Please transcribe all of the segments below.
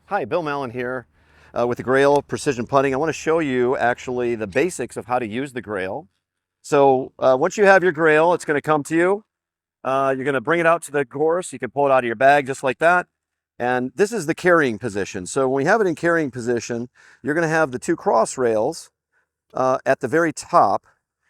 Hi, Bill Mallon here with the Grail Precision Putting. I want to show you actually the basics of how to use the Grail. So once you have your Grail, it's going to come to you. You're going to bring it out to the course. You can pull it out of your bag just like that. And this is the carrying position. So when we have it in carrying position, you're going to have the two cross rails at the very top.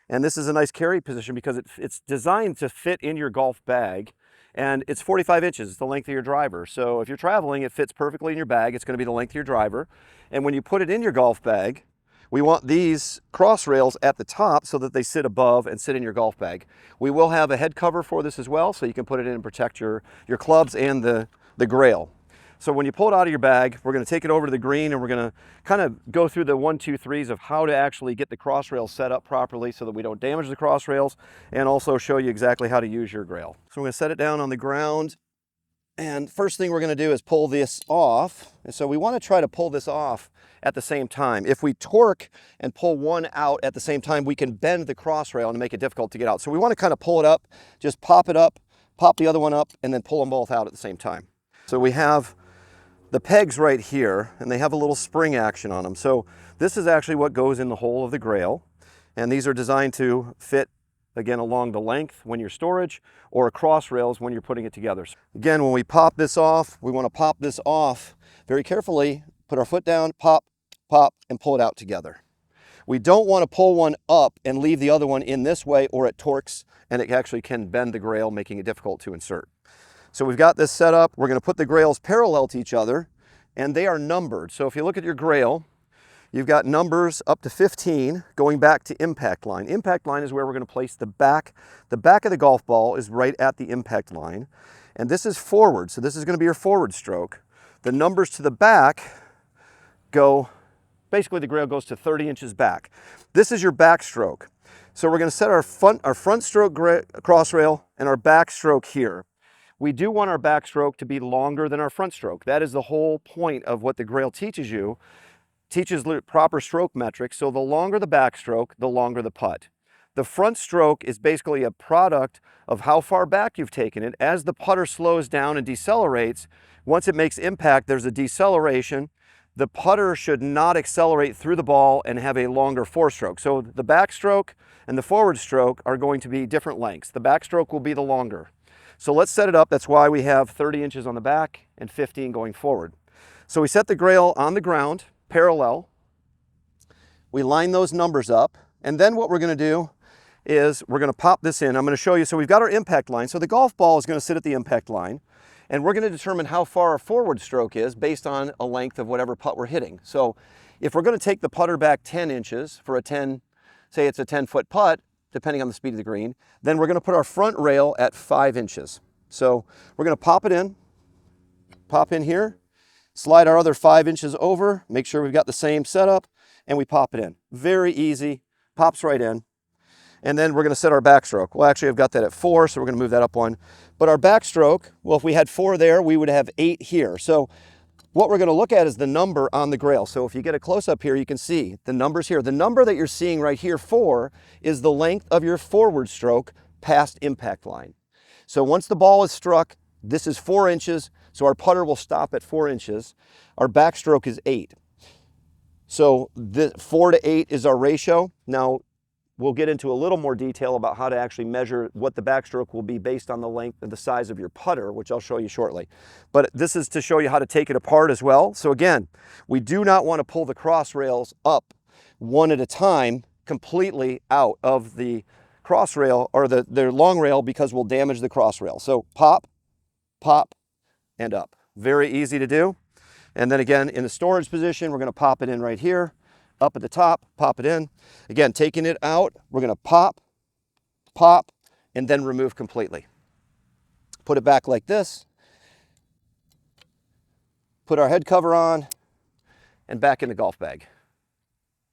And this is a nice carry position because it's designed to fit in your golf bag. And it's 45 inches, it's the length of your driver. So if you're traveling, it fits perfectly in your bag. It's going to be the length of your driver. And when you put it in your golf bag, we want these cross rails at the top so that they sit above and sit in your golf bag. We will have a head cover for this as well, so you can put it in and protect your clubs and the Grail. So when you pull it out of your bag, we're going to take it over to the green and we're going to kind of go through the 1, 2, 3s of how to actually get the cross rails set up properly so that we don't damage the cross rails, and also show you exactly how to use your Grail. So I'm going to set it down on the ground, and first thing we're going to do is pull this off. And so we want to try to pull this off at the same time. If we torque and pull one out at the same time, we can bend the cross rail and make it difficult to get out. So we want to kind of pull it up, just pop it up, pop the other one up, and then pull them both out at the same time. So we have the pegs right here, and they have a little spring action on them. So this is actually what goes in the hole of the Grail. And these are designed to fit, again, along the length when you're storage, or cross rails when you're putting it together. Again, when we pop this off, we want to pop this off very carefully, put our foot down, pop, pop, and pull it out together. We don't want to pull one up and leave the other one in this way, or it torques and it actually can bend the Grail, making it difficult to insert. So we've got this set up. We're going to put the Grails parallel to each other, and they are numbered. So if you look at your Grail, you've got numbers up to 15 going back to impact line. Impact line is where we're going to place the back. The back of the golf ball is right at the impact line. And this is forward, so this is going to be your forward stroke. The numbers to the back go, basically the Grail goes to 30 inches back. This is your back stroke. So we're going to set our front stroke cross rail and our back stroke here. We do want our backstroke to be longer than our front stroke. That is the whole point of what the Grail teaches you. Teaches proper stroke metrics. So the longer the backstroke, the longer the putt. The front stroke is basically a product of how far back you've taken it. As the putter slows down and decelerates, once it makes impact, there's a deceleration. The putter should not accelerate through the ball and have a longer forestroke. So the backstroke and the forward stroke are going to be different lengths. The backstroke will be the longer. So let's set it up. That's why we have 30 inches on the back and 15 going forward. So we set the Grail on the ground, parallel. We line those numbers up. And then what we're going to do is we're going to pop this in. I'm going to show you. So we've got our impact line. So the golf ball is going to sit at the impact line. And we're going to determine how far our forward stroke is based on a length of whatever putt we're hitting. So if we're going to take the putter back 10 inches for a 10, say it's a 10-foot putt, depending on the speed of the green, then we're going to put our front rail at 5 inches. So we're going to pop in here, slide our other 5 inches over, make sure we've got the same setup, and we pop it in. Very easy, pops right in. And then we're going to set our backstroke. Well, actually, I've got that at 4, so we're going to move that up one. But our backstroke, well, if we had 4 there, we would have 8 here. So what we're going to look at is the number on the Grail. So if you get a close-up here, you can see the numbers here. The number that you're seeing right here, 4, is the length of your forward stroke past impact line. So once the ball is struck, this is 4 inches, so our putter will stop at 4 inches. Our backstroke is 8. So the 4 to 8 is our ratio. Now, we'll get into a little more detail about how to actually measure what the backstroke will be based on the length and the size of your putter, which I'll show you shortly. But this is to show you how to take it apart as well. So again, we do not want to pull the cross rails up one at a time completely out of the cross rail or the long rail, because we'll damage the cross rail. So pop, pop, and up. Very easy to do. And then again, in the storage position, we're going to pop it in right here. Up at the top, pop it in. Again, taking it out, we're going to pop, pop, and then remove completely. Put it back like this. Put our head cover on, and back in the golf bag.